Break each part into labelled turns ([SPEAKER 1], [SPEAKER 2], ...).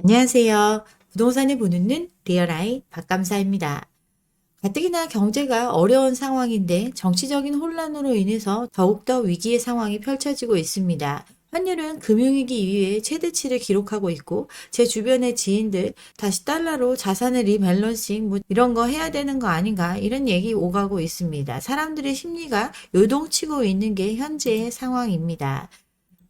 [SPEAKER 1] 안녕하세요. 부동산을 보는 눈 리얼아이 박감사입니다. 가뜩이나 경제가 어려운 상황인데 정치적인 혼란으로 인해서 더욱더 위기의 상황이 펼쳐지고 있습니다. 환율은 금융위기 이후에 최대치를 기록하고 있고 제 주변의 지인들 다시 달러로 자산을 리밸런싱 이런 거 해야 되는 거 아닌가 이런 얘기 오가고 있습니다. 사람들의 심리가 요동치고 있는 게 현재의 상황입니다.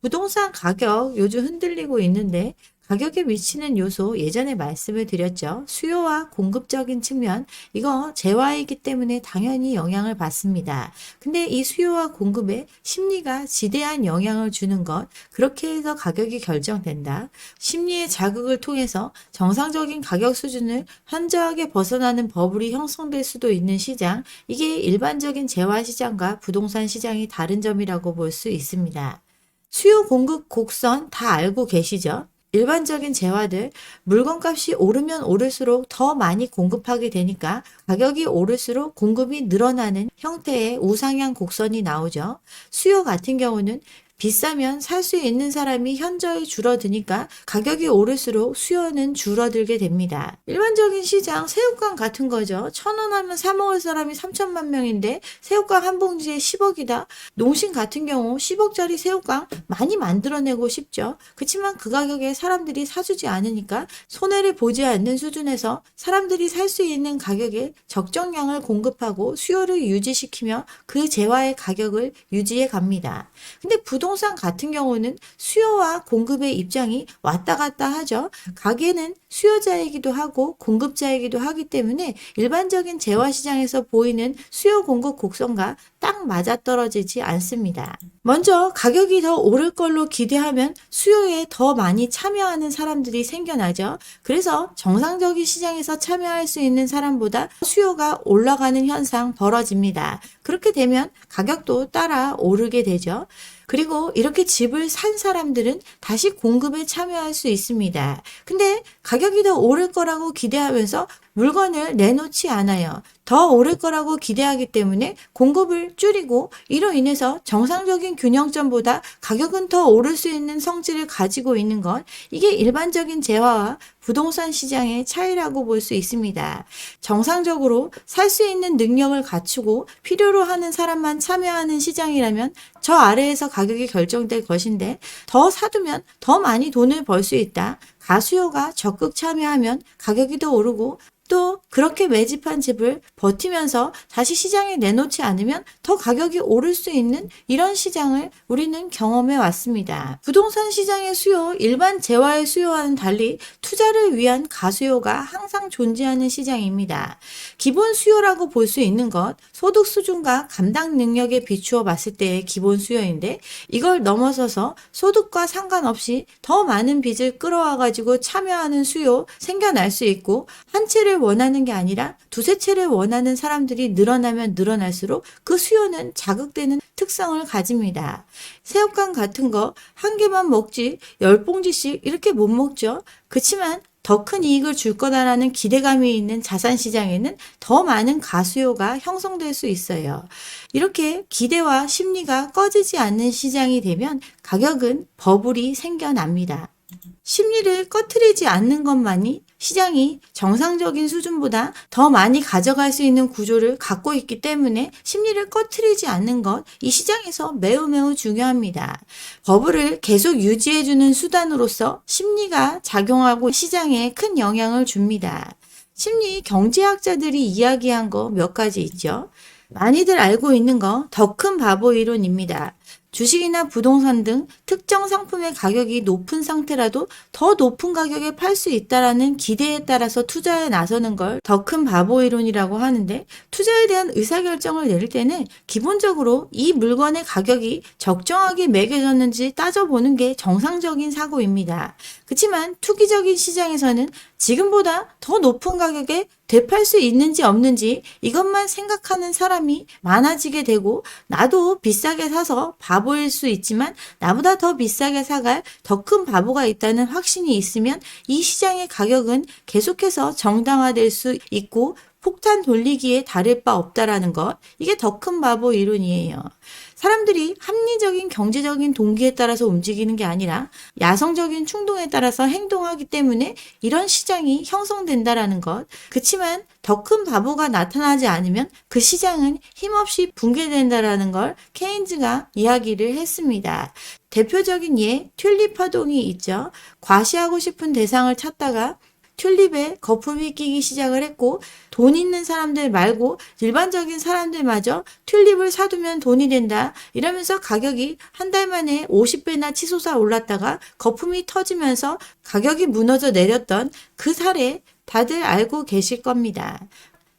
[SPEAKER 1] 부동산 가격 요즘 흔들리고 있는데 가격에 미치는 요소 예전에 말씀을 드렸죠. 수요와 공급적인 측면 이거 재화이기 때문에 당연히 영향을 받습니다. 근데 이 수요와 공급에 심리가 지대한 영향을 주는 것 그렇게 해서 가격이 결정된다. 심리의 자극을 통해서 정상적인 가격 수준을 현저하게 벗어나는 버블이 형성될 수도 있는 시장 이게 일반적인 재화 시장과 부동산 시장이 다른 점이라고 볼 수 있습니다. 수요 공급 곡선 다 알고 계시죠? 일반적인 재화들 물건값이 오르면 오를수록 더 많이 공급하게 되니까 가격이 오를수록 공급이 늘어나는 형태의 우상향 곡선이 나오죠. 수요 같은 경우는 비싸면 살 수 있는 사람이 현저히 줄어드니까 가격이 오를수록 수요는 줄어들게 됩니다. 일반적인 시장 새우깡 같은 거죠. 1,000원 하면 사 먹을 사람이 3천만 명인데 새우깡 한 봉지에 10억이다. 농심 같은 경우 10억짜리 새우깡 많이 만들어내고 싶죠. 그렇지만 그 가격에 사람들이 사주지 않으니까 손해를 보지 않는 수준에서 사람들이 살 수 있는 가격에 적정량을 공급하고 수요를 유지시키며 그 재화의 가격을 유지해 갑니다. 근데 부동산 같은 경우는 수요와 공급의 입장이 왔다 갔다 하죠. 가게는 수요자이기도 하고 공급자이기도 하기 때문에 일반적인 재화시장에서 보이는 수요 공급 곡선과 딱 맞아떨어지지 않습니다. 먼저 가격이 더 오를 걸로 기대하면 수요에 더 많이 참여하는 사람들이 생겨나죠. 그래서 정상적인 시장에서 참여할 수 있는 사람보다 수요가 올라가는 현상 벌어집니다. 그렇게 되면 가격도 따라 오르게 되죠. 그리고 이렇게 집을 산 사람들은 다시 공급에 참여할 수 있습니다. 근데 가격이 더 오를 거라고 기대하면서 물건을 내놓지 않아요. 더 오를 거라고 기대하기 때문에 공급을 줄이고 이로 인해서 정상적인 균형점보다 가격은 더 오를 수 있는 성질을 가지고 있는 것 이게 일반적인 재화와 부동산 시장의 차이라고 볼 수 있습니다. 정상적으로 살 수 있는 능력을 갖추고 필요로 하는 사람만 참여하는 시장이라면 저 아래에서 가격이 결정될 것인데 더 사두면 더 많이 돈을 벌 수 있다. 가수요가 적극 참여하면 가격이 더 오르고 또 그렇게 매집한 집을 버티면서 다시 시장에 내놓지 않으면 더 가격이 오를 수 있는 이런 시장을 우리는 경험해 왔습니다. 부동산 시장의 수요, 일반 재화의 수요와는 달리 투자를 위한 가수요가 항상 존재하는 시장입니다. 기본 수요라고 볼 수 있는 것, 소득 수준과 감당 능력에 비추어 봤을 때의 기본 수요인데 이걸 넘어서서 소득과 상관없이 더 많은 빚을 끌어와 가지고 참여하는 수요 생겨날 수 있고 한 채를 원하는 게 아니라 두세 채를 원하는 사람들이 늘어나면 늘어날수록 그 수요는 자극되는 특성을 가집니다. 새우깡 같은 거 한 개만 먹지 10봉지씩 이렇게 못 먹죠. 그렇지만 더 큰 이익을 줄 거다라는 기대감이 있는 자산 시장에는 더 많은 가수요가 형성될 수 있어요. 이렇게 기대와 심리가 꺼지지 않는 시장이 되면 가격은 버블이 생겨납니다. 심리를 꺼트리지 않는 것만이 시장이 정상적인 수준보다 더 많이 가져갈 수 있는 구조를 갖고 있기 때문에 심리를 꺼트리지 않는 것, 이 시장에서 매우 중요합니다. 버블을 계속 유지해주는 수단으로서 심리가 작용하고 시장에 큰 영향을 줍니다. 심리 경제학자들이 이야기한 거 몇 가지 있죠. 많이들 알고 있는 거 더 큰 바보 이론입니다. 주식이나 부동산 등 특정 상품의 가격이 높은 상태라도 더 높은 가격에 팔 수 있다라는 기대에 따라서 투자에 나서는 걸 더 큰 바보 이론이라고 하는데 투자에 대한 의사결정을 내릴 때는 기본적으로 이 물건의 가격이 적정하게 매겨졌는지 따져보는 게 정상적인 사고입니다. 그렇지만 투기적인 시장에서는 지금보다 더 높은 가격에 되팔 수 있는지 없는지 이것만 생각하는 사람이 많아지게 되고 나도 비싸게 사서 바보일 수 있지만 나보다 더 비싸게 사갈 더 큰 바보가 있다는 확신이 있으면 이 시장의 가격은 계속해서 정당화될 수 있고 폭탄 돌리기에 다를 바 없다라는 것 이게 더 큰 바보 이론이에요. 사람들이 합리적인 경제적인 동기에 따라서 움직이는 게 아니라 야성적인 충동에 따라서 행동하기 때문에 이런 시장이 형성된다라는 것. 그치만 더 큰 바보가 나타나지 않으면 그 시장은 힘없이 붕괴된다라는 걸 케인즈가 이야기를 했습니다. 대표적인 예, 튤립 파동이 있죠. 과시하고 싶은 대상을 찾다가 튤립에 거품이 끼기 시작을 했고 돈 있는 사람들 말고 일반적인 사람들마저 튤립을 사두면 돈이 된다 이러면서 가격이 한 달 만에 50배나 치솟아 올랐다가 거품이 터지면서 가격이 무너져 내렸던 그 사례 다들 알고 계실 겁니다.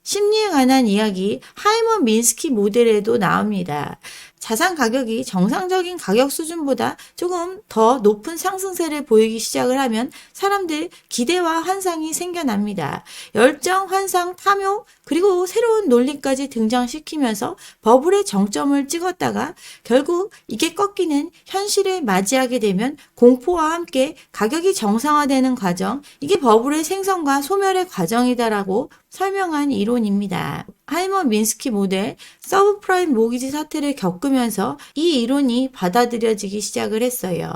[SPEAKER 1] 심리에 관한 이야기 하이먼 민스키 모델에도 나옵니다. 자산 가격이 정상적인 가격 수준보다 조금 더 높은 상승세를 보이기 시작을 하면 사람들 기대와 환상이 생겨납니다. 열정, 환상, 탐욕, 그리고 새로운 논리까지 등장시키면서 버블의 정점을 찍었다가 결국 이게 꺾이는 현실을 맞이하게 되면 공포와 함께 가격이 정상화되는 과정, 이게 버블의 생성과 소멸의 과정이다라고 설명한 이론입니다. 하이먼 민스키 모델 서브프라임 모기지 사태를 겪으면서 이 이론이 받아들여지기 시작을 했어요.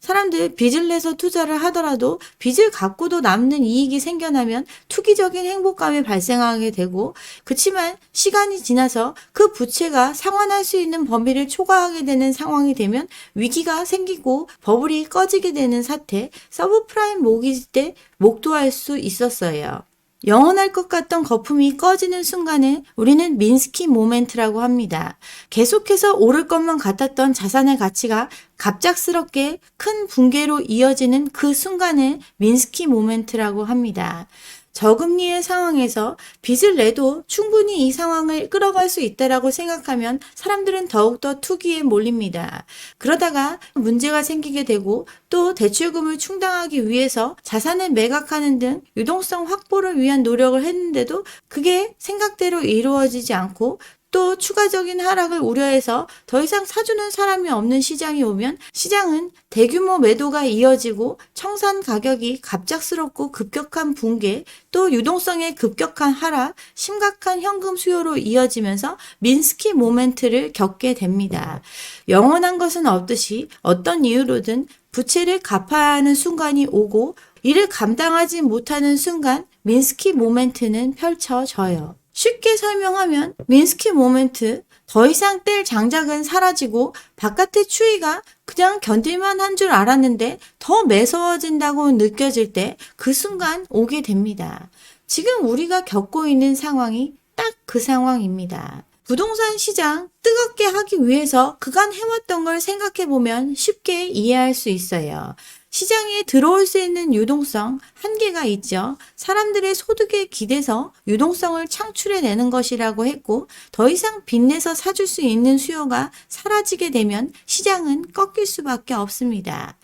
[SPEAKER 1] 사람들 빚을 내서 투자를 하더라도 빚을 갚고도 남는 이익이 생겨나면 투기적인 행복감이 발생하게 되고 그치만 시간이 지나서 그 부채가 상환할 수 있는 범위를 초과하게 되는 상황이 되면 위기가 생기고 버블이 꺼지게 되는 사태, 서브프라임 모기지 때 목도할 수 있었어요. 영원할 것 같던 거품이 꺼지는 순간을 우리는 민스키 모멘트라고 합니다. 계속해서 오를 것만 같았던 자산의 가치가 갑작스럽게 큰 붕괴로 이어지는 그 순간을 민스키 모멘트라고 합니다. 저금리의 상황에서 빚을 내도 충분히 이 상황을 끌어갈 수 있다라고 생각하면 사람들은 더욱더 투기에 몰립니다. 그러다가 문제가 생기게 되고 또 대출금을 충당하기 위해서 자산을 매각하는 등 유동성 확보를 위한 노력을 했는데도 그게 생각대로 이루어지지 않고 또 추가적인 하락을 우려해서 더 이상 사주는 사람이 없는 시장이 오면 시장은 대규모 매도가 이어지고 청산 가격이 갑작스럽고 급격한 붕괴, 또 유동성의 급격한 하락, 심각한 현금 수요로 이어지면서 민스키 모멘트를 겪게 됩니다. 영원한 것은 없듯이 어떤 이유로든 부채를 갚아야 하는 순간이 오고 이를 감당하지 못하는 순간 민스키 모멘트는 펼쳐져요. 쉽게 설명하면 민스키 모멘트, 더 이상 뗄 장작은 사라지고 바깥의 추위가 그냥 견딜만 한 줄 알았는데 더 매서워진다고 느껴질 때 그 순간 오게 됩니다. 지금 우리가 겪고 있는 상황이 딱 그 상황입니다. 부동산 시장 뜨겁게 하기 위해서 그간 해왔던 걸 생각해보면 쉽게 이해할 수 있어요. 시장에 들어올 수 있는 유동성 한계가 있죠. 사람들의 소득에 기대서 유동성을 창출해내는 것이라고 했고 더 이상 빚내서 사줄 수 있는 수요가 사라지게 되면 시장은 꺾일 수밖에 없습니다.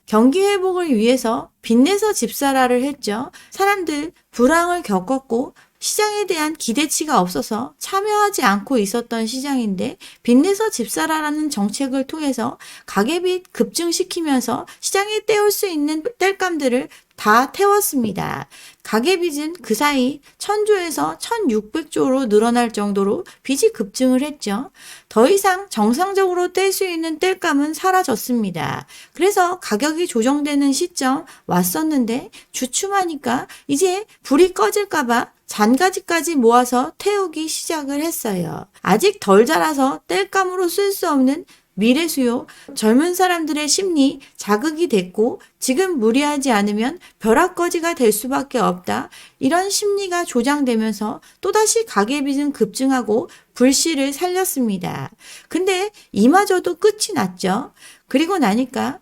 [SPEAKER 1] 경기 회복을 위해서 빚내서 집사라를 했죠. 사람들 불황을 겪었고 시장에 대한 기대치가 없어서 참여하지 않고 있었던 시장인데 빚내서 집사라라는 정책을 통해서 가계빚 급증시키면서 시장에 떼올 수 있는 땔감들을 다 태웠습니다. 가계빚은 그 사이 1000조에서 1600조로 늘어날 정도로 빚이 급증을 했죠. 더 이상 정상적으로 뗄 수 있는 땔감은 사라졌습니다. 그래서 가격이 조정되는 시점 왔었는데 주춤하니까 이제 불이 꺼질까봐 잔가지까지 모아서 태우기 시작을 했어요. 아직 덜 자라서 땔감으로 쓸 수 없는 미래 수요, 젊은 사람들의 심리 자극이 됐고 지금 무리하지 않으면 벼락거지가 될 수밖에 없다. 이런 심리가 조장되면서 또다시 가계빚은 급증하고 불씨를 살렸습니다. 근데 이마저도 끝이 났죠. 그리고 나니까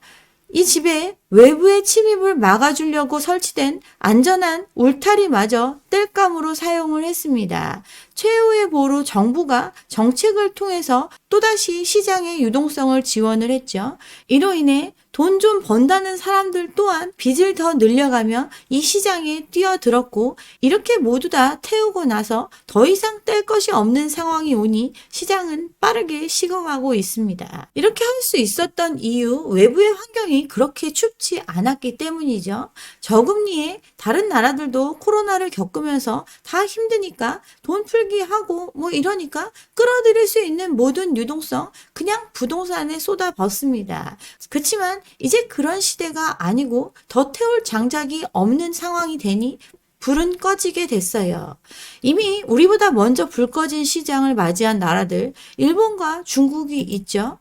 [SPEAKER 1] 이 집에 외부의 침입을 막아주려고 설치된 안전한 울타리마저 땔감으로 사용을 했습니다. 최후의 보루 정부가 정책을 통해서 또다시 시장의 유동성을 지원을 했죠. 이로 인해 돈 좀 번다는 사람들 또한 빚을 더 늘려가며 이 시장에 뛰어들었고 이렇게 모두 다 태우고 나서 더 이상 뗄 것이 없는 상황이 오니 시장은 빠르게 식어가고 있습니다. 이렇게 할 수 있었던 이유 외부의 환경이 그렇게 춥지 않았기 때문이죠. 저금리에 다른 나라들도 코로나를 겪으면서 다 힘드니까 돈 풀기 하고 뭐 이러니까 끌어들일 수 있는 모든 유동성 그냥 부동산에 쏟아붓습니다. 그렇지만 이제 그런 시대가 아니고 더 태울 장작이 없는 상황이 되니 불은 꺼지게 됐어요. 이미 우리보다 먼저 불 꺼진 시장을 맞이한 나라들, 일본과 중국이 있죠.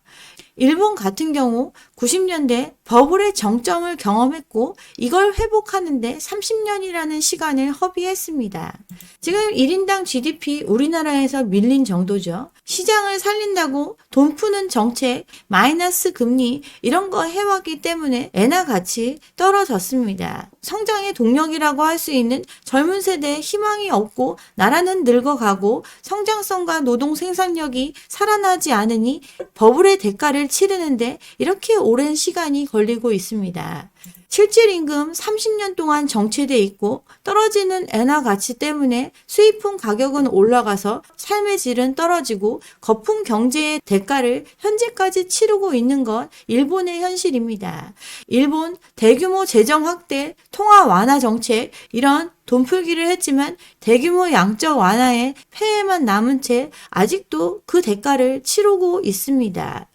[SPEAKER 1] 일본 같은 경우 90년대 버블의 정점을 경험했고 이걸 회복하는데 30년이라는 시간을 허비했습니다. 지금 1인당 GDP 우리나라에서 밀린 정도죠. 시장을 살린다고 돈 푸는 정책, 마이너스 금리 이런 거 해왔기 때문에 엔화 가치 떨어졌습니다. 성장의 동력이라고 할 수 있는 젊은 세대의 희망이 없고 나라는 늙어가고 성장성과 노동 생산력이 살아나지 않으니 버블의 대가를 치르는데 이렇게 오랜 시간이 걸리고 있습니다. 실질 임금 30년 동안 정체돼 있고 떨어지는 엔화 가치 때문에 수입품 가격은 올라가서 삶의 질은 떨어지고 거품 경제의 대가를 현재까지 치르고 있는 것 일본의 현실입니다. 일본 대규모 재정 확대, 통화 완화 정책 이런 돈 풀기를 했지만 대규모 양적 완화에 폐해만 남은 채 아직도 그 대가를 치르고 있습니다.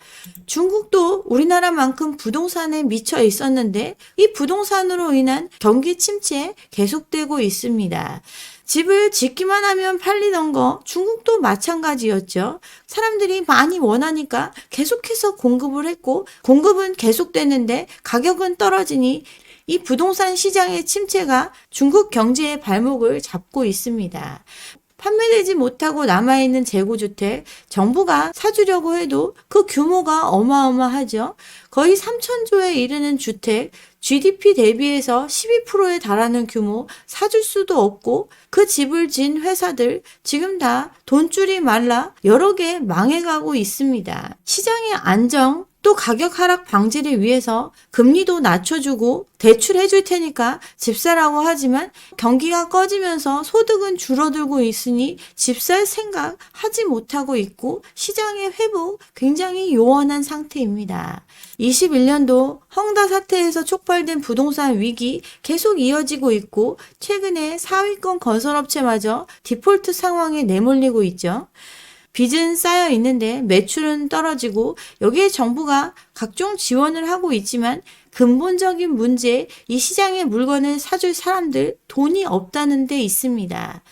[SPEAKER 1] 중국도 우리나라만큼 부동산에 미쳐 있었는데 이 부동산으로 인한 경기 침체 계속되고 있습니다. 집을 짓기만 하면 팔리던 거 중국도 마찬가지였죠. 사람들이 많이 원하니까 계속해서 공급을 했고 공급은 계속되는데 가격은 떨어지니 이 부동산 시장의 침체가 중국 경제의 발목을 잡고 있습니다. 판매되지 못하고 남아있는 재고주택, 정부가 사주려고 해도 그 규모가 어마어마하죠. 거의 3,000조에 이르는 주택, GDP 대비해서 12%에 달하는 규모 사줄 수도 없고 그 집을 진 회사들 지금 다 돈줄이 말라 여러 개 망해가고 있습니다. 시장의 안정, 또 가격 하락 방지를 위해서 금리도 낮춰주고 대출해 줄 테니까 집 사라고 하지만 경기가 꺼지면서 소득은 줄어들고 있으니 집 살 생각 하지 못하고 있고 시장의 회복 굉장히 요원한 상태입니다. 21년도 헝다 사태에서 촉발된 부동산 위기 계속 이어지고 있고 최근에 상위권 건설업체마저 디폴트 상황에 내몰리고 있죠. 빚은 쌓여 있는데 매출은 떨어지고 여기에 정부가 각종 지원을 하고 있지만 근본적인 문제, 이 시장의 물건을 사줄 사람들 돈이 없다는 데 있습니다.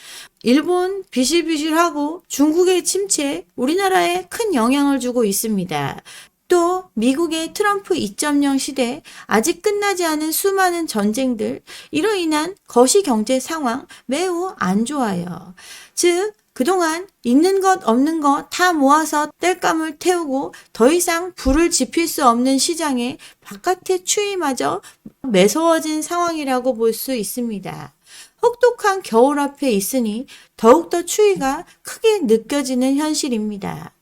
[SPEAKER 1] 일본 비실비실하고 중국의 침체, 우리나라에 큰 영향을 주고 있습니다. 또 미국의 트럼프 2.0 시대, 아직 끝나지 않은 수많은 전쟁들, 이로 인한 거시경제 상황 매우 안 좋아요. 즉 그동안 있는 것 없는 것 다 모아서 땔감을 태우고 더 이상 불을 지필 수 없는 시장에 바깥의 추위마저 매서워진 상황이라고 볼 수 있습니다. 혹독한 겨울 앞에 있으니 더욱더 추위가 크게 느껴지는 현실입니다.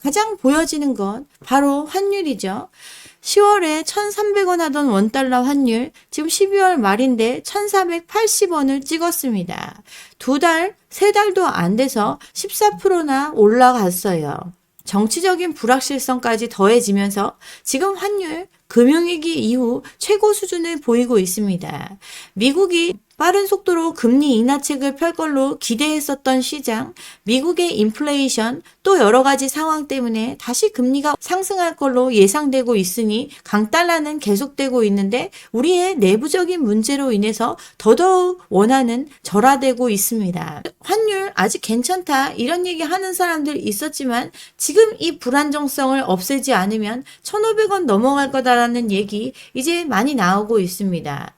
[SPEAKER 1] 가장 보여지는 건 바로 환율이죠. 10월에 1,300원 하던 원달러 환율 지금 12월 말인데 1,480원을 찍었습니다. 2달, 3달도 안 돼서 14%나 올라갔어요. 정치적인 불확실성까지 더해지면서 지금 환율 금융위기 이후 최고 수준을 보이고 있습니다. 미국이 빠른 속도로 금리 인하책을 펼 걸로 기대했었던 시장, 미국의 인플레이션 또 여러 가지 상황 때문에 다시 금리가 상승할 걸로 예상되고 있으니 강달러는 계속되고 있는데 우리의 내부적인 문제로 인해서 더더욱 원화는 절하되고 있습니다. 환율 아직 괜찮다 이런 얘기 하는 사람들 있었지만 지금 이 불안정성을 없애지 않으면 1,500원 넘어갈 거다라는 얘기 이제 많이 나오고 있습니다.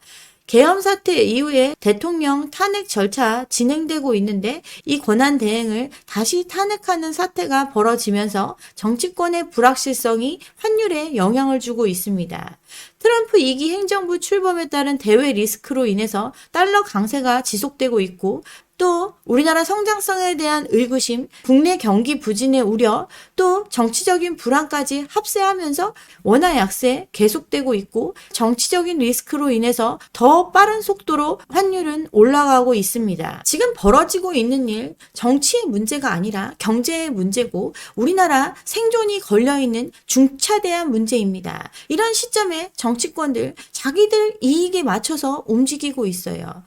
[SPEAKER 1] 계엄 사태 이후에 대통령 탄핵 절차 진행되고 있는데 이 권한 대행을 다시 탄핵하는 사태가 벌어지면서 정치권의 불확실성이 환율에 영향을 주고 있습니다. 트럼프 2기 행정부 출범에 따른 대외 리스크로 인해서 달러 강세가 지속되고 있고 또 우리나라 성장성에 대한 의구심, 국내 경기 부진의 우려, 또 정치적인 불안까지 합세하면서 원화 약세 계속되고 있고 정치적인 리스크로 인해서 더 빠른 속도로 환율은 올라가고 있습니다. 지금 벌어지고 있는 일, 정치의 문제가 아니라 경제의 문제고 우리나라 생존이 걸려있는 중차대한 문제입니다. 이런 시점에 정치권들 자기들 이익에 맞춰서 움직이고 있어요.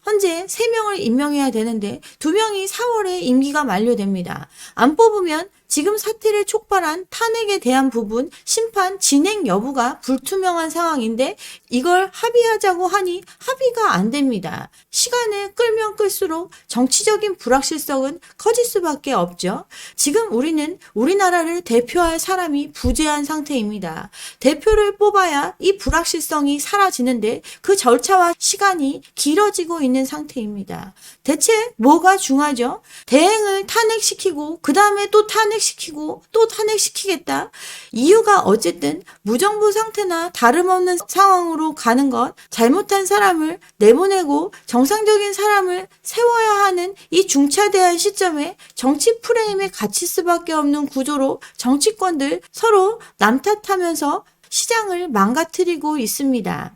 [SPEAKER 1] 현재 3명을 임명해야 되는데 2명이 4월에 임기가 만료됩니다. 안 뽑으면 지금 사태를 촉발한 탄핵에 대한 부분 심판 진행 여부가 불투명한 상황인데 이걸 합의하자고 하니 합의가 안 됩니다. 시간을 끌면 끌수록 정치적인 불확실성은 커질 수밖에 없죠. 지금 우리는 우리나라를 대표할 사람이 부재한 상태입니다. 대표를 뽑아야 이 불확실성이 사라지는데 그 절차와 시간이 길어지고 있는 상태입니다. 대체 뭐가 중요하죠? 대행을 탄핵시키고 그 다음에 또 탄핵시키고 또 탄핵시키겠다. 이유가 어쨌든 무정부 상태나 다름없는 상황으로 가는 것, 잘못한 사람을 내보내고 정상적인 사람을 세워야 하는 이 중차대한 시점에 정치 프레임에 갇힐 수밖에 없는 구조로 정치권들 서로 남 탓하면서 시장을 망가뜨리고 있습니다.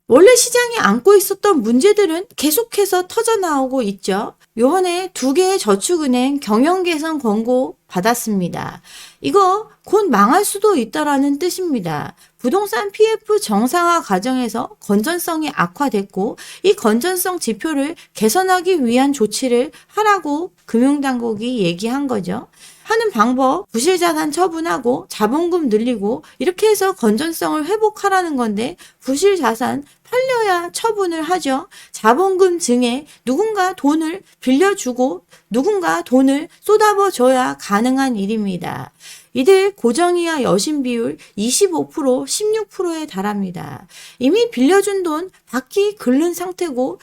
[SPEAKER 1] 원래 시장이 안고 있었던 문제들은 계속해서 터져나오고 있죠. 요번에 2개의 저축은행 경영 개선 권고 받았습니다. 이거 곧 망할 수도 있다라는 뜻입니다. 부동산 PF 정상화 과정에서 건전성이 악화됐고 이 건전성 지표를 개선하기 위한 조치를 하라고 금융당국이 얘기한 거죠. 하는 방법, 부실자산 처분하고 자본금 늘리고 이렇게 해서 건전성을 회복하라는 건데 부실자산 팔려야 처분을 하죠. 자본금 증액, 누군가 돈을 빌려주고 누군가 돈을 쏟아부어줘야 가능한 일입니다. 이들 고정이하 여신 비율 25%, 16%에 달합니다. 이미 빌려준 돈 받기 글른 상태고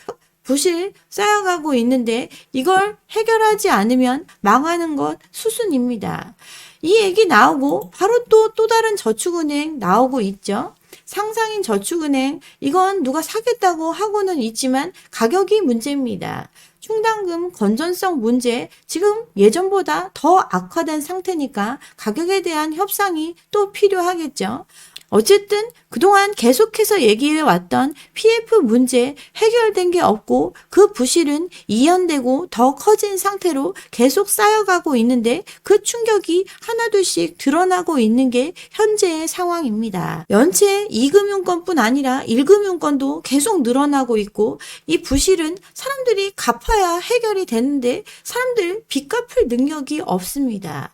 [SPEAKER 1] 부실 쌓여가고 있는데 이걸 해결하지 않으면 망하는 것 수순입니다. 이 얘기 나오고 바로 또 다른 저축은행 나오고 있죠. 상상인 저축은행 이건 누가 사겠다고 하고는 있지만 가격이 문제입니다. 충당금 건전성 문제 지금 예전보다 더 악화된 상태니까 가격에 대한 협상이 또 필요하겠죠. 어쨌든 그동안 계속해서 얘기해왔던 PF 문제 해결된 게 없고 그 부실은 이연되고 더 커진 상태로 계속 쌓여가고 있는데 그 충격이 하나둘씩 드러나고 있는 게 현재의 상황입니다. 연체 2금융권뿐 아니라 1금융권도 계속 늘어나고 있고 이 부실은 사람들이 갚아야 해결이 되는데 사람들 빚 갚을 능력이 없습니다.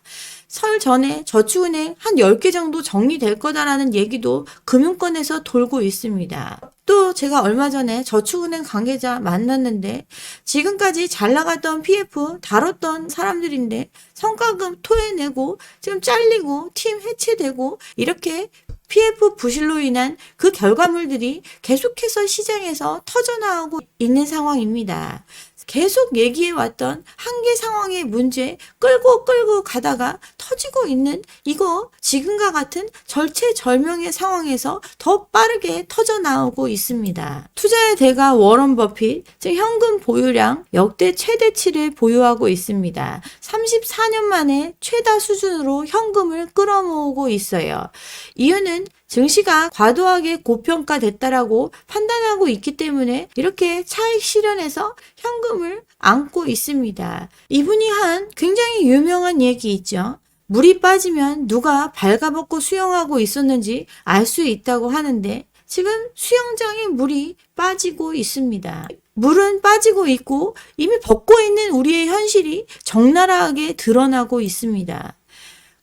[SPEAKER 1] 설 전에 저축은행 한 10개 정도 정리될 거다라는 얘기도 금융권에서 돌고 있습니다. 또 제가 얼마 전에 저축은행 관계자 만났는데 지금까지 잘 나갔던 PF 다뤘던 사람들인데 성과금 토해내고 지금 잘리고 팀 해체되고 이렇게 PF 부실로 인한 그 결과물들이 계속해서 시장에서 터져나오고 있는 상황입니다. 계속 얘기해왔던 한계 상황의 문제 끌고 가다가 터지고 있는 이거 지금과 같은 절체절명의 상황에서 더 빠르게 터져나오고 있습니다. 투자의 대가 워런 버핏, 즉 현금 보유량 역대 최대치를 보유하고 있습니다. 34년 만에 최다 수준으로 현금을 끌어모으고 있어요. 이유는 증시가 과도하게 고평가됐다라고 판단하고 있기 때문에 이렇게 차익 실현해서 현금을 안고 있습니다. 이분이 한 굉장히 유명한 얘기 있죠. 물이 빠지면 누가 발가벗고 수영하고 있었는지 알 수 있다고 하는데 지금 수영장에 물이 빠지고 있습니다. 물은 빠지고 있고 이미 벗고 있는 우리의 현실이 적나라하게 드러나고 있습니다.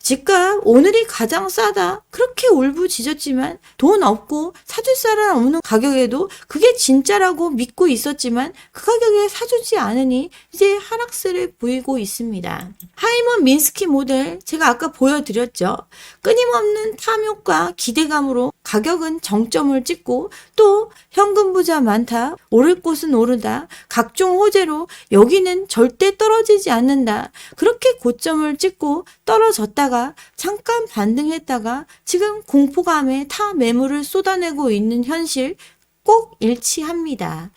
[SPEAKER 1] 집값 오늘이 가장 싸다 그렇게 울부짖었지만 돈 없고 사줄 사람 없는 가격에도 그게 진짜라고 믿고 있었지만 그 가격에 사주지 않으니 이제 하락세를 보이고 있습니다. 하이먼 민스키 모델 제가 아까 보여드렸죠. 끊임없는 탐욕과 기대감으로 가격은 정점을 찍고 또 현금 부자 많다, 오를 곳은 오르다, 각종 호재로 여기는 절대 떨어지지 않는다. 그렇게 고점을 찍고 떨어졌다가 잠깐 반등했다가 지금 공포감에 타 매물을 쏟아내고 있는 현실 꼭 일치합니다.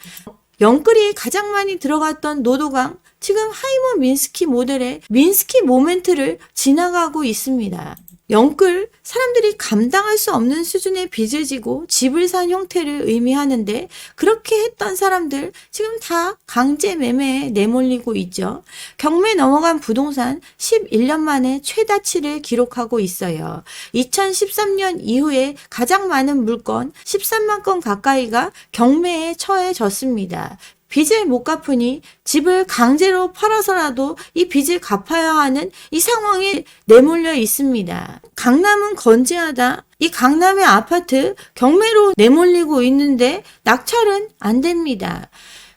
[SPEAKER 1] 영끌이 가장 많이 들어갔던 노도강, 지금 하이머 민스키 모델의 민스키 모멘트를 지나가고 있습니다. 영끌, 사람들이 감당할 수 없는 수준의 빚을 지고 집을 산 형태를 의미하는데, 그렇게 했던 사람들 지금 다 강제 매매에 내몰리고 있죠. 경매 넘어간 부동산 11년 만에 최다치를 기록하고 있어요. 2013년 이후에 가장 많은 물건 13만 건 가까이가 경매에 처해졌습니다. 빚을 못 갚으니 집을 강제로 팔아서라도 이 빚을 갚아야 하는 이 상황에 내몰려 있습니다. 강남은 건재하다. 이 강남의 아파트 경매로 내몰리고 있는데 낙찰은 안 됩니다.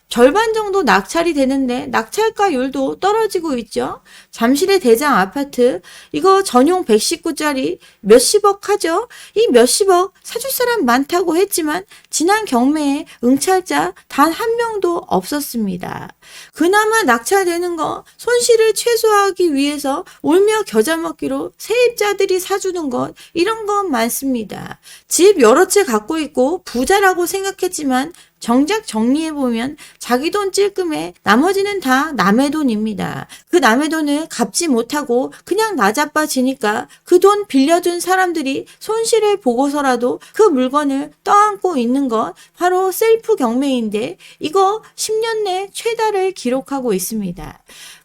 [SPEAKER 1] 절반 정도 낙찰이 되는데 낙찰가율도 떨어지고 있죠. 잠실의 대장 아파트, 이거 전용 119짜리 몇십억 하죠. 이 몇십억 사줄 사람 많다고 했지만 지난 경매에 응찰자 단 한 명도 없었습니다. 그나마 낙찰되는 거 손실을 최소화하기 위해서 울며 겨자 먹기로 세입자들이 사주는 것, 이런 것 많습니다. 집 여러 채 갖고 있고 부자라고 생각했지만 정작 정리해보면 자기 돈 찔끔에 나머지는 다 남의 돈입니다. 그 남의 돈을 갚지 못하고 그냥 나자빠지니까 그 돈 빌려준 사람들이 손실을 보고서라도 그 물건을 떠안고 있는 것, 바로 셀프 경매인데 이거 10년 내 최다를 기록하고 있습니다.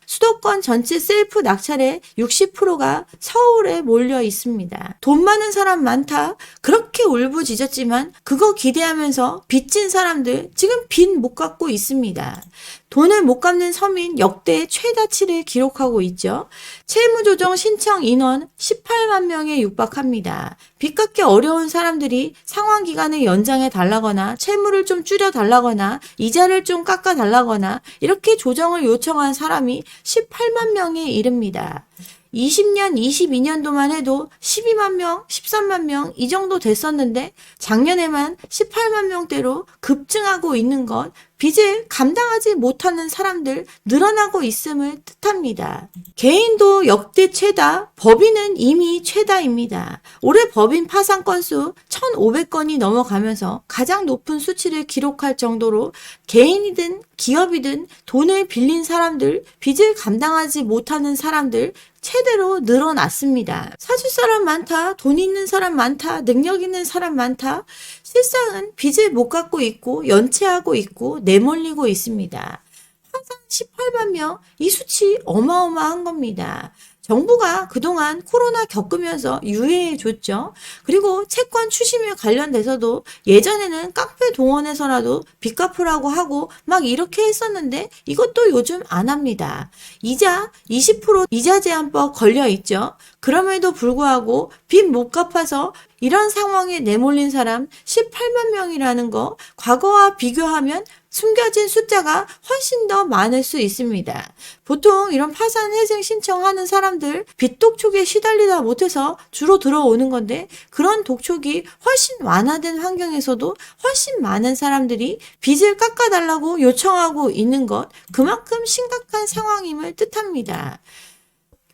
[SPEAKER 1] 수도권 전체 셀프 낙찰의 60%가 서울에 몰려 있습니다. 돈 많은 사람 많다. 그렇게 울부짖었지만 그거 기대하면서 빚진 사람들 지금 빚 못 갚고 있습니다. 돈을 못 갚는 서민 역대 최다치를 기록하고 있죠. 채무조정 신청 인원 18만 명에 육박합니다. 빚 갚기 어려운 사람들이 상환 기간을 연장해 달라거나 채무를 좀 줄여 달라거나 이자를 좀 깎아 달라거나 이렇게 조정을 요청한 사람이 18만 명에 이릅니다. 20년, 22년도만 해도 12만 명, 13만 명 이 정도 됐었는데 작년에만 18만 명대로 급증하고 있는 것, 빚을 감당하지 못하는 사람들 늘어나고 있음을 뜻합니다. 개인도 역대 최다, 법인은 이미 최다입니다. 올해 법인 파산 건수 1,500건이 넘어가면서 가장 높은 수치를 기록할 정도로 개인이든 기업이든 돈을 빌린 사람들, 빚을 감당하지 못하는 사람들 최대로 늘어났습니다. 사줄 사람 많다, 돈 있는 사람 많다, 능력 있는 사람 많다. 실상은 빚을 못 갚고 있고 연체하고 있고 내몰리고 있습니다. 파산 18만 명, 이 수치 어마어마한 겁니다. 정부가 그동안 코로나 겪으면서 유예해 줬죠. 그리고 채권 추심에 관련돼서도 예전에는 카페 동원해서라도 빚 갚으라고 하고 막 이렇게 했었는데 이것도 요즘 안 합니다. 이자 20% 이자 제한법 걸려 있죠. 그럼에도 불구하고 빚 못 갚아서 이런 상황에 내몰린 사람 18만 명이라는 거, 과거와 비교하면 숨겨진 숫자가 훨씬 더 많을 수 있습니다. 보통 이런 파산 회생 신청하는 사람들 빚 독촉에 시달리다 못해서 주로 들어오는 건데, 그런 독촉이 훨씬 완화된 환경에서도 훨씬 많은 사람들이 빚을 깎아달라고 요청하고 있는 것, 그만큼 심각한 상황임을 뜻합니다.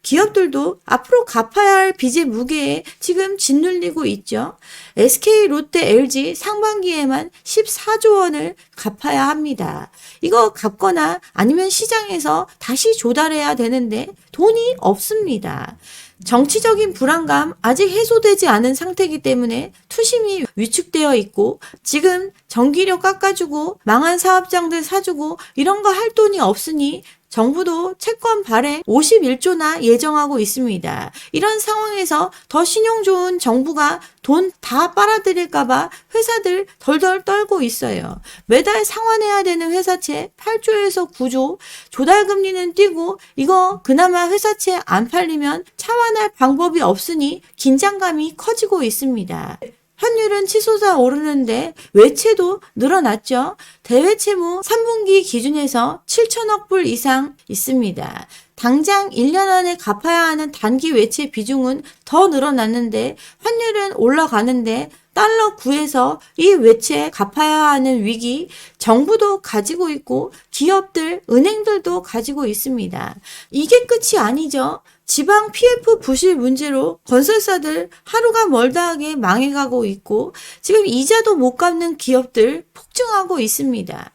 [SPEAKER 1] 기업들도 앞으로 갚아야 할 빚의 무게에 지금 짓눌리고 있죠. SK, 롯데, LG 상반기에만 14조 원을 갚아야 합니다. 이거 갚거나 아니면 시장에서 다시 조달해야 되는데 돈이 없습니다. 정치적인 불안감 아직 해소되지 않은 상태이기 때문에 투심이 위축되어 있고, 지금 전기료 깎아주고 망한 사업장들 사주고 이런 거 할 돈이 없으니 정부도 채권 발행 51조나 예정하고 있습니다. 이런 상황에서 더 신용 좋은 정부가 돈 다 빨아들일까봐 회사들 덜덜 떨고 있어요. 매달 상환해야 되는 회사채 8조에서 9조, 조달금리는 뛰고 이거 그나마 회사채 안 팔리면 차환할 방법이 없으니 긴장감이 커지고 있습니다. 환율은 치솟아 오르는데 외채도 늘어났죠. 대외 채무 3분기 기준에서 7천억 불 이상 있습니다. 당장 1년 안에 갚아야 하는 단기 외채 비중은 더 늘어났는데 환율은 올라가는데 달러 구해서 이 외채 갚아야 하는 위기 정부도 가지고 있고 기업들, 은행들도 가지고 있습니다. 이게 끝이 아니죠. 지방 PF 부실 문제로 건설사들 하루가 멀다하게 망해가고 있고 지금 이자도 못 갚는 기업들 폭증하고 있습니다.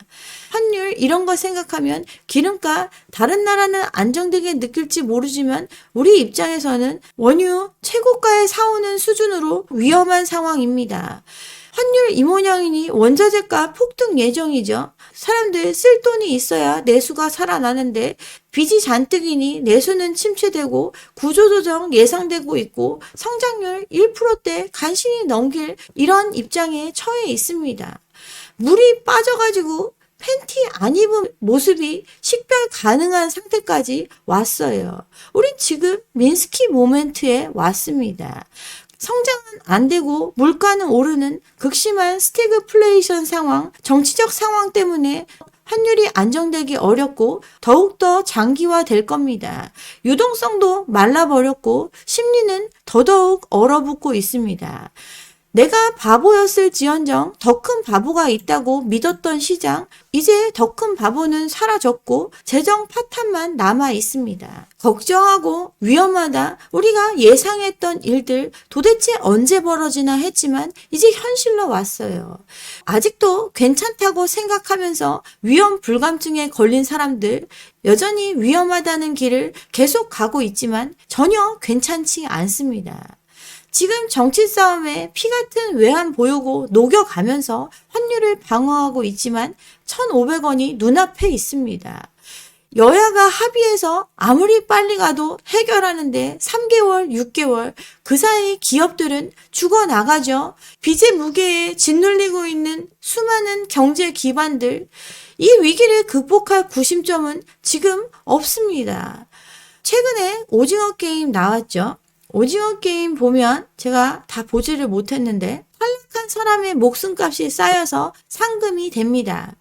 [SPEAKER 1] 환율 이런 거 생각하면 기름값 다른 나라는 안정되게 느낄지 모르지만 우리 입장에서는 원유 최고가에 사오는 수준으로 위험한 상황입니다. 환율 이 모양이니 원자재가 폭등 예정이죠. 사람들 쓸 돈이 있어야 내수가 살아나는데 빚이 잔뜩이니 내수는 침체되고 구조조정 예상되고 있고 성장률 1%대 간신히 넘길 이런 입장에 처해 있습니다. 물이 빠져가지고 팬티 안 입은 모습이 식별 가능한 상태까지 왔어요. 우린 지금 민스키 모멘트에 왔습니다. 성장은 안 되고 물가는 오르는 극심한 스태그플레이션 상황, 정치적 상황 때문에 환율이 안정되기 어렵고 더욱더 장기화될 겁니다. 유동성도 말라버렸고 심리는 더더욱 얼어붙고 있습니다. 내가 바보였을지언정 더 큰 바보가 있다고 믿었던 시장, 이제 더 큰 바보는 사라졌고 재정 파탄만 남아 있습니다. 걱정하고 위험하다, 우리가 예상했던 일들 도대체 언제 벌어지나 했지만 이제 현실로 왔어요. 아직도 괜찮다고 생각하면서 위험 불감증에 걸린 사람들, 여전히 위험하다는 길을 계속 가고 있지만 전혀 괜찮지 않습니다. 지금 정치 싸움에 피 같은 외환 보유고 녹여가면서 환율을 방어하고 있지만 1,500원이 눈앞에 있습니다. 여야가 합의해서 아무리 빨리 가도 해결하는데 3개월, 6개월, 그 사이 기업들은 죽어나가죠. 빚의 무게에 짓눌리고 있는 수많은 경제 기반들, 이 위기를 극복할 구심점은 지금 없습니다. 최근에 오징어 게임 나왔죠. 오징어 게임 보면 제가 다 보지를 못했는데 탈락한 사람의 목숨값이 쌓여서 상금이 됩니다.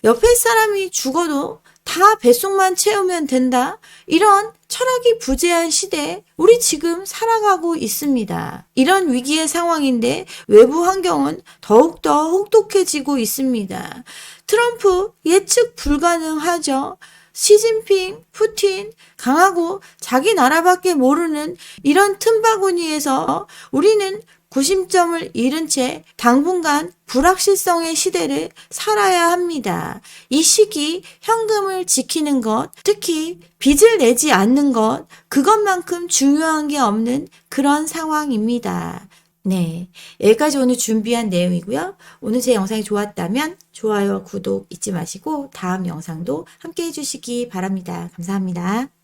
[SPEAKER 1] 옆에 사람이 죽어도 다 뱃속만 채우면 된다. 이런 철학이 부재한 시대에 우리 지금 살아가고 있습니다. 이런 위기의 상황인데 외부 환경은 더욱더 혹독해지고 있습니다. 트럼프 예측 불가능하죠. 시진핑, 푸틴, 강하고 자기 나라밖에 모르는 이런 틈바구니에서 우리는 구심점을 잃은 채 당분간 불확실성의 시대를 살아야 합니다. 이 시기 현금을 지키는 것, 특히 빚을 내지 않는 것, 그것만큼 중요한 게 없는 그런 상황입니다. 네, 여기까지 오늘 준비한 내용이고요. 오늘 제 영상이 좋았다면 좋아요와 구독 잊지 마시고 다음 영상도 함께 해주시기 바랍니다. 감사합니다.